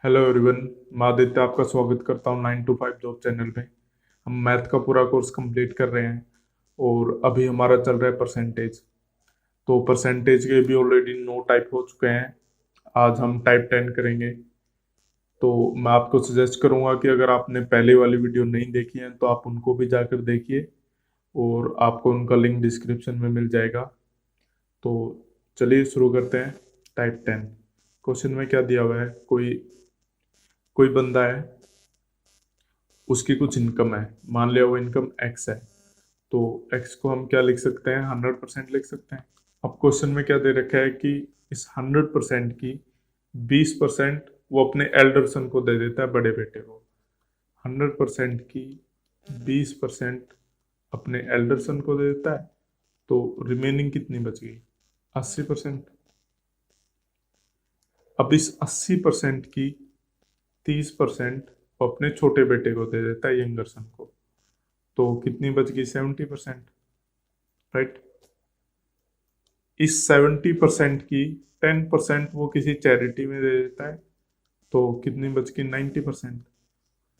Hello everyone. मैं आदित्य आपका स्वागत करता हूँ 9 to 5 जॉब चैनल पे। हम मैथ का पूरा कोर्स कंप्लीट कर रहे हैं और अभी हमारा चल रहा है परसेंटेज। तो परसेंटेज के भी ऑलरेडी 9 टाइप हो चुके हैं। आज हम टाइप 10 करेंगे। तो मैं आपको सजेस्ट करूंगा कि अगर आपने पहले वाली वीडियो नहीं देखी है तो आप उनको भी जाकर देखिए और आपको उनका लिंक डिस्क्रिप्शन में मिल जाएगा। तो चलिए शुरू करते हैं। टाइप 10 क्वेश्चन में क्या दिया हुआ है। कोई कोई बंदा है, उसकी कुछ इनकम है। मान लिया वो इनकम एक्स है। तो एक्स को हम क्या लिख सकते हैं, 100% लिख सकते हैं। अब क्वेश्चन में क्या दे रखा है कि इस 100% की 20% वो अपने एल्डर सन को दे देता है, बड़े बेटे को। 100% की 20% अपने एल्डर सन को दे देता है। तो रिमेनिंग कितनी बच गई, 80%। अब इस 80% की 30% वो अपने छोटे बेटे को दे देता है, यंगर सन को। तो कितनी बच गई, 70%। राइट। इस 70% की 10% वो किसी चैरिटी में दे देता है। तो कितनी बच गई, 90%।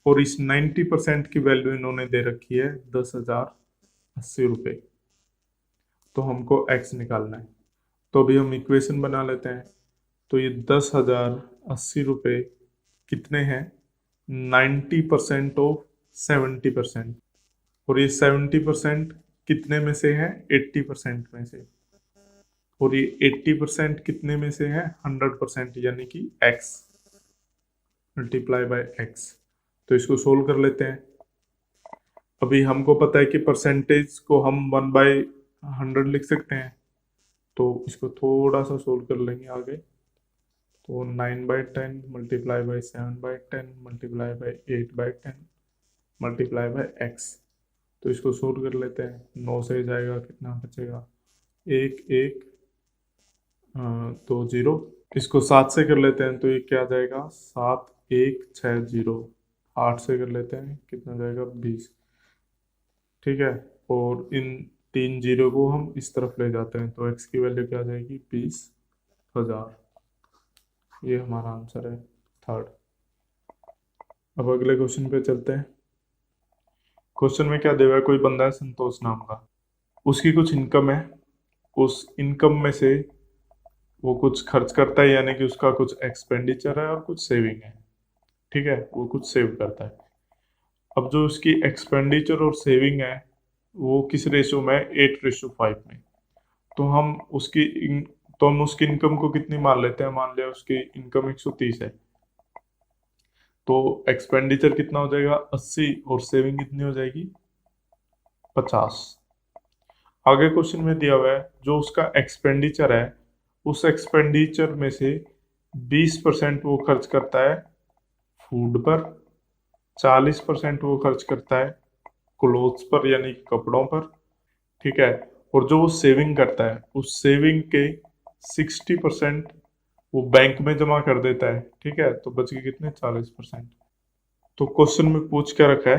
और इस 90% की वैल्यू इन्होंने दे रखी है 10,080 रुपये। तो हमको एक्स निकालना है। तो अभी हम इक्वेशन बना लेते हैं। तो ये 10,080 रुपये कितने हैं, 90% ऑफ 70%। और ये 70% कितने में से है, 80% में से। और ये 80% कितने में से है, 100%, यानी कि x मल्टीप्लाई बाय x। तो इसको सोल्व कर लेते हैं। अभी हमको पता है कि परसेंटेज को हम 1/100 लिख सकते हैं। तो इसको थोड़ा सा सोल्व कर लेंगे आगे। तो 9/10 multiply by 7/10 multiply by 8/10 multiply by x। तो इसको सोल्व कर लेते हैं। 9 से जाएगा, कितना बचेगा, एक एक, तो 0। इसको 7 से कर लेते हैं तो ये क्या आ जाएगा, 7 1 6 0। 8 से कर लेते हैं, कितना जाएगा, 20। ठीक है। और इन 3 0 को हम इस तरफ ले जाते हैं तो x की वैल्यू क्या आ जाएगी, 20,000। ये हमारा आंसर है, थर्ड। अब अगले क्वेश्चन पे चलते हैं। क्वेश्चन में क्या देगा, कोई बंदा है संतोष नाम का, उसकी कुछ इनकम है। उस इनकम में से वो कुछ खर्च करता है, यानी कि उसका कुछ एक्सपेंडिचर है और कुछ सेविंग है। ठीक है, वो कुछ सेव करता है। अब जो उसकी एक्सपेंडिचर और सेविंग है वो किस रेशो में है, 8:5 में। तो हम उसकी तो हम उसकी इनकम को कितनी मान लेते हैं, मान लिया उसकी इनकम 130 है। तो एक्सपेंडिचर कितना हो जाएगा, 80, और सेविंग कितनी हो जाएगी, 50। आगे क्वेश्चन में दिया हुआ है जो उसका एक्सपेंडिचर है, उस एक्सपेंडिचर में से 20% वो खर्च करता है फूड पर, 40% वो खर्च करता है क्लोथ्स पर यानी कि कपड़ों पर। ठीक है। और जो वो सेविंग करता है उस सेविंग के 60% वो बैंक में जमा कर देता है। ठीक है, तो बच गए कितने, 40%। तो क्वेश्चन में पूछ क्या रखा है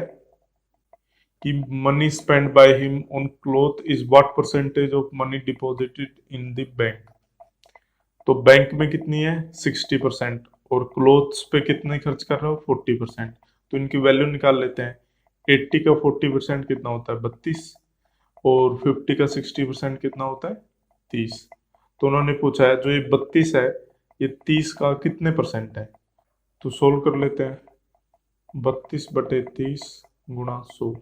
कि money spend by him on cloth is what percentage of money deposited in the bank. तो बैंक में कितनी है, 60%, और क्लोथ्स पे कितने खर्च कर रहे हो, 40%। तो इनकी वैल्यू निकाल लेते हैं। 80 का 40% कितना होता है, 32। और 50 का 60% कितना होता है, 30। तो उन्होंने पूछा है जो ये 32 है, ये 30 का कितने परसेंट है। तो सोल्व कर लेते हैं। 32/30 गुणा 100।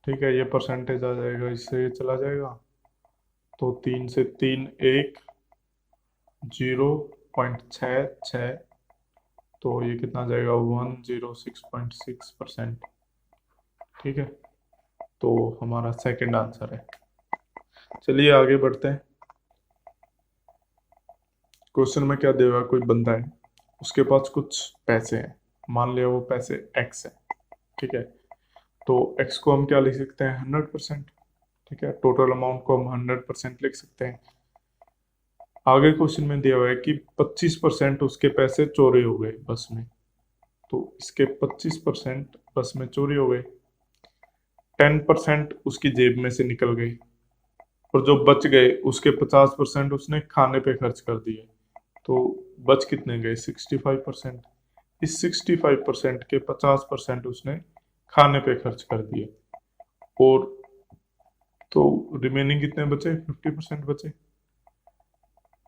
ठीक है, ये परसेंटेज आ जाएगा, इससे ये चला जाएगा। तो 3 से 3 1, 0.66। तो ये कितना आ जाएगा, 106.6%। ठीक है, तो हमारा सेकंड आंसर है। चलिए आगे बढ़ते हैं। क्वेश्चन में क्या देगा, कोई बंदा है, उसके पास कुछ पैसे हैं। मान लिया वो पैसे एक्स है। ठीक है, तो एक्स को हम क्या लिख सकते हैं, 100%। ठीक है, टोटल अमाउंट को हम 100% लिख सकते हैं। आगे क्वेश्चन में दिया हुआ है कि 25% उसके पैसे चोरी हो गए बस में। तो इसके 25% बस में चोरी हो गए। 10% उसकी जेब में से निकल गई। और जो बच गए उसके 50% उसने खाने पे खर्च कर दिए। तो बच कितने गए 65%। इस 65% के 50% उसने खाने पे खर्च कर दिए, और तो रिमेनिंग कितने बचे 50% बचे।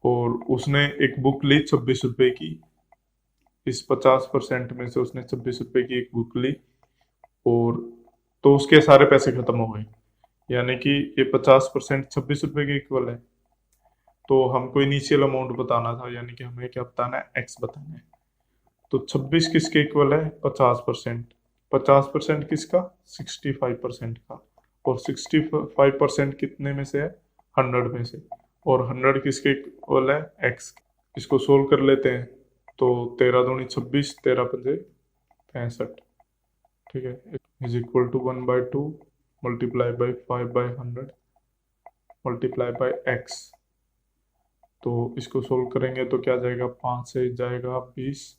और उसने एक बुक ली 26 रुपए की, इस 50% में से उसने 26 रुपए की एक बुक ली, और तो उसके सारे पैसे खत्म हो गए। यानी कि ये 50% 26 रुपए के इक्वल है। तो हमको इनिशियल अमाउंट बताना था, यानी कि हमें क्या बताना है, एक्स बताना है। तो 26 किसके इक्वल है, 50%। 50% किसका, 65% का। और 65% कितने में से है, 100 में से। और 100 किसके इक्वल है, एक्स। इसको सोल्व कर लेते हैं। तो 13 दूनी 26, 13 पंजे 65, ठीक है, is equal to 1/2 multiply by 5/100 multiply by x. तो इसको सोल्व करेंगे तो क्या जाएगा, 5 से जाएगा 20,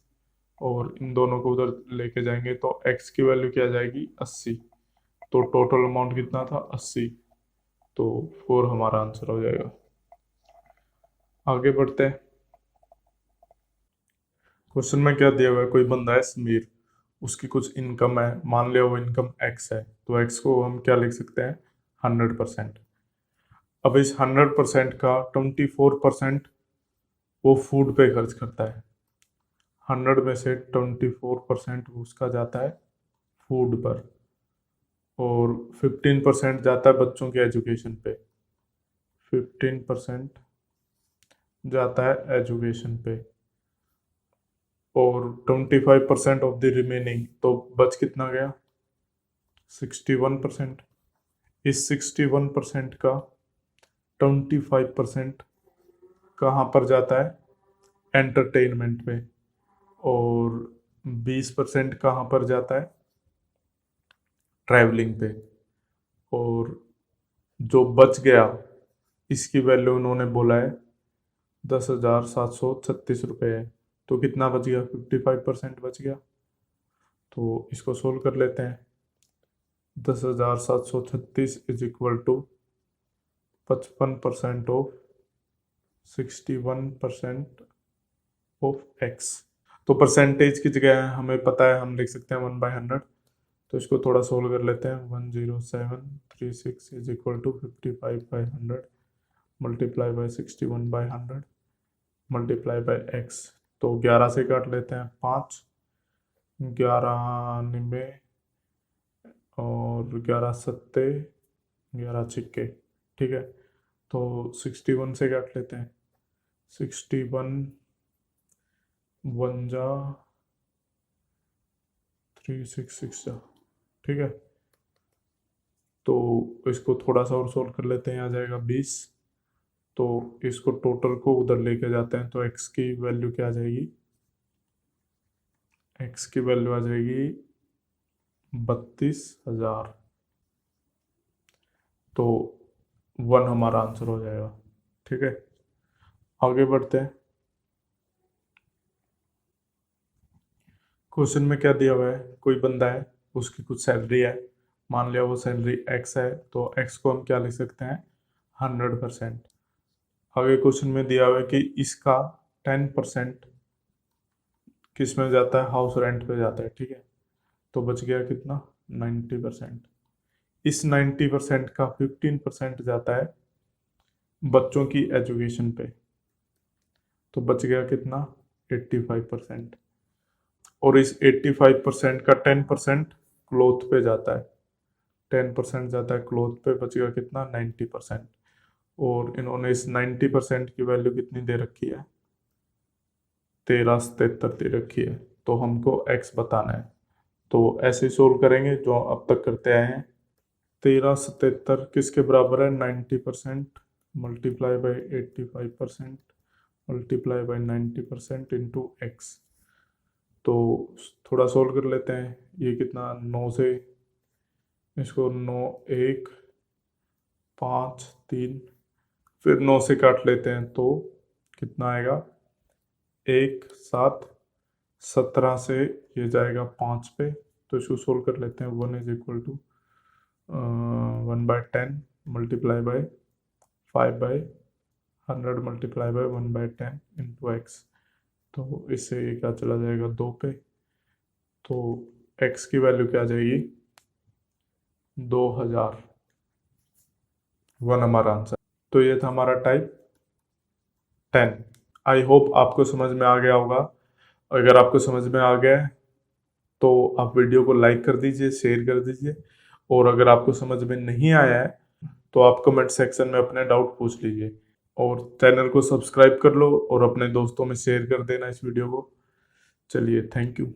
और इन दोनों को उधर लेके जाएंगे तो x की वैल्यू क्या जाएगी, 80। तो टोटल अमाउंट कितना था, 80। तो 4 हमारा आंसर हो जाएगा। आगे बढ़ते हैं। क्वेश्चन में क्या दिया हुआ है, कोई बंदा है समीर, उसकी कुछ इनकम है, मान लिया वो इनकम x है, तो x को हम क्या लिख सकते हैं, 100%। अब इस 100% का 24% वो फूड पे खर्च करता है। 100 में से 24% उसका जाता है फूड पर, और 15% जाता है बच्चों के एजुकेशन पे। 15% जाता है एजुकेशन पे, और 25% ऑफ द रिमेनिंग, तो बच कितना गया, 61%। इस 61% का 25% कहाँ पर जाता है, एंटरटेनमेंट पे, और 20% कहाँ पर जाता है, ट्रैवलिंग पे। और जो बच गया, इसकी वैल्यू उन्होंने बोला है 10,736 रुपये है। तो कितना बच गया, 55% बच गया। तो इसको सोल्व कर लेते हैं। 10,736 is equal to 55% of 61% of x. तो परसेंटेज की जगह हमें पता है, हम लिख सकते हैं 1/100। तो इसको थोड़ा सोल्व कर लेते हैं। 10736 is equal to 55/100 multiply by 61/100 multiply by x. तो 11 से काट लेते हैं, 5, 11 निन्यानवे, और 11 सत्ते, 11 छिक्के, ठीक है। तो 61 से काट लेते हैं, 61 वन जा 366 जा, ठीक है। तो इसको थोड़ा सा और सोल्व कर लेते हैं, आ जाएगा 20। तो इसको टोटल को उधर लेके जाते हैं, तो x की वैल्यू क्या आ जाएगी, x की वैल्यू आ जाएगी 32,000। तो 1 हमारा आंसर हो जाएगा, ठीक है। आगे बढ़ते हैं। क्वेश्चन में क्या दिया हुआ है, कोई बंदा है, उसकी कुछ सैलरी है, मान लिया वो सैलरी x है, तो x को हम क्या लिख सकते हैं, 100%। आगे क्वेश्चन में दिया हुआ है कि इसका 10% किस में जाता है, हाउस रेंट पे जाता है, ठीक है। तो बच गया कितना, 90%। इस 90% का 15% जाता है बच्चों की एजुकेशन पे, तो बच गया कितना, 85%। और इस 85% का 10% क्लोथ पे जाता है, 10% जाता है क्लोथ पे, बच गया कितना, 90%। और इन्होंने इस 90% की वैल्यू कितनी दे रखी है, 1377 दे रखी है। तो हमको x बताना है। तो ऐसे सोल्व करेंगे जो अब तक करते आए हैं। 1377 किसके बराबर है, 90% multiply by 85% multiply by 90% into x. तो थोड़ा सोल्व कर लेते हैं। ये कितना, 9 से, इसको 9, 1, 5, 3, फिर 9 से काट लेते हैं, तो कितना आएगा, 1, 7, 17 से ये जाएगा 5 पे। तो इसको सोल्व कर लेते हैं। 1 is equal to 1/10 multiply by 5/100 multiply by 1/10 into x. तो इससे ये क्या चला जाएगा 2 पे, तो x की वैल्यू क्या आ जाएगी 2000, 1 हमारा आंसर। तो ये था हमारा टाइप 10। आई होप आपको समझ में आ गया होगा। अगर आपको समझ में आ गया है तो आप वीडियो को लाइक कर दीजिए, शेयर कर दीजिए, और अगर आपको समझ में नहीं आया है तो आप कमेंट सेक्शन में अपने डाउट पूछ लीजिए, और चैनल को सब्सक्राइब कर लो और अपने दोस्तों में शेयर कर देना इस वीडियो को। चलिए, थैंक यू।